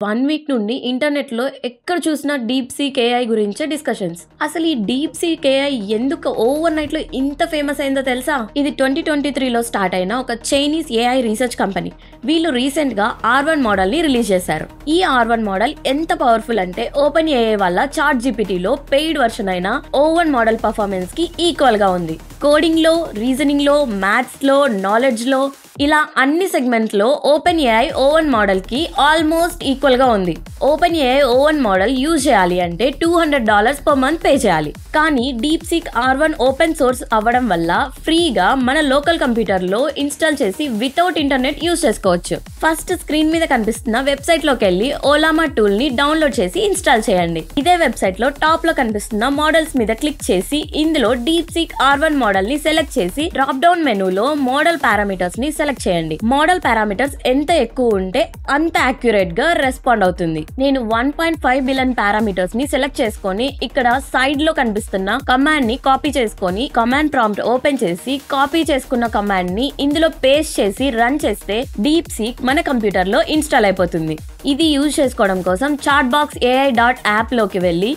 1 week నుండి ఇంటర్నెట్‌లో ఎక్కడ చూసినా డీప్ సీక్ ఏఐ గురించే డిస్కషన్స్. అసలు ఈ డీప్ సీక్ ఏఐ ఎందుకు ఓవర్ నైట్‌లో ఇంత ఫేమస్ అయిందో తెలుసా? ఇది 2023లో స్టార్ట్ అయిన ఒక చైనీస్ ఏఐ రీసెర్చ్ కంపెనీ. వీళ్ళు రీసెంట్‌గా R1 మోడల్‌ని రిలీజ్ చేశారు. ఈ R1 మోడల్ ఎంత పవర్ఫుల్ అంటే ఓపెన్ ఏఐ వల్ల చాట్ జీపీటీలో పెయిడ్ వర్షన్ అయిన O1 మోడల్ పర్ఫార్మెన్స్ కి ఈక్వల్ గా ఉంది. కోడింగ్ లో, రీజనింగ్ లో, మ్యాథ్స్ లో, నాలెడ్జ్ లో ఇలా అన్ని సెగ్మెంట్ లో ఓపెన్ ఏఐ O1 మోడల్ కి ఆల్మోస్ట్ ఈక్వల్ గా ఉంది. Open AI O1 model use చేయాలి అంటే $200 per month పే చేయాలి. కానీ deep seek R1 open source అవ్వడం వల్ల ఫ్రీగా మన లోకల్ కంప్యూటర్ లో ఇన్స్టాల్ చేసి వితౌట్ ఇంటర్నెట్ యూజ్ చేసుకోవచ్చు. ఫస్ట్ స్క్రీన్ మీద కనిపిస్తున్న వెబ్సైట్ లోకి వెళ్ళి ఓలామా టూల్ ని డౌన్లోడ్ చేసి ఇన్స్టాల్ చేయండి. ఇదే వెబ్సైట్ లో టాప్ లో కనిపిస్తున్న మోడల్స్ మీద క్లిక్ చేసి ఇందులో డీప్ సీక్ R1 మోడల్ ని సెలెక్ట్ చేసి డ్రాప్ డౌన్ మెనూలో మోడల్ పారామీటర్స్ ని సెలెక్ట్ చేయండి. మోడల్ పారామీటర్స్ ఎంత ఎక్కువ ఉంటే అంత యాక్యురేట్ గా రెస్పాండ్ అవుతుంది. నేను 1.5 బిలియన్ పారామీటర్స్ ని సెలెక్ట్ చేసుకొని ఇక్కడ సైడ్ లో కనిపిస్తున్న కమాండ్ ని కాపీ చేసుకొని కమాండ్ ప్రాంప్ట్ ఓపెన్ చేసి కాపీ చేసుకున్న కమాండ్ ని ఇందులో పేస్ట్ చేసి రన్ చేస్తే డీప్ సీక్ మన కంప్యూటర్ లో ఇన్స్టాల్ అయిపోతుంది. ఇది యూజ్ చేసుకోవడం కోసం chatbox.ai.app లోకి వెళ్ళి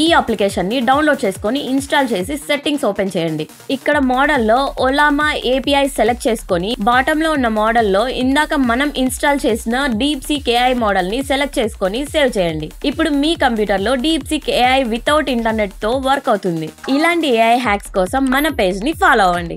ఈ అప్లికేషన్ ని డౌన్లోడ్ చేసుకొని ఇన్స్టాల్ చేసి సెట్టింగ్స్ ఓపెన్ చేయండి. ఇక్కడ మోడల్లో ఓలామా ఏపీఐ సెలెక్ట్ చేసుకొని బాటమ్ లో ఉన్న మోడల్లో ఇందాక మనం ఇన్స్టాల్ చేసిన డీప్ సీక్ ఏఐ మోడల్ ని సెలెక్ట్ చేసుకొని సేవ్ చేయండి. ఇప్పుడు మీ కంప్యూటర్ లో deep seek AI without internet తో వర్క్ అవుతుంది. ఇలాంటి ఏఐ హ్యాక్స్ కోసం మన పేజ్ ని ఫాలో అవ్వండి.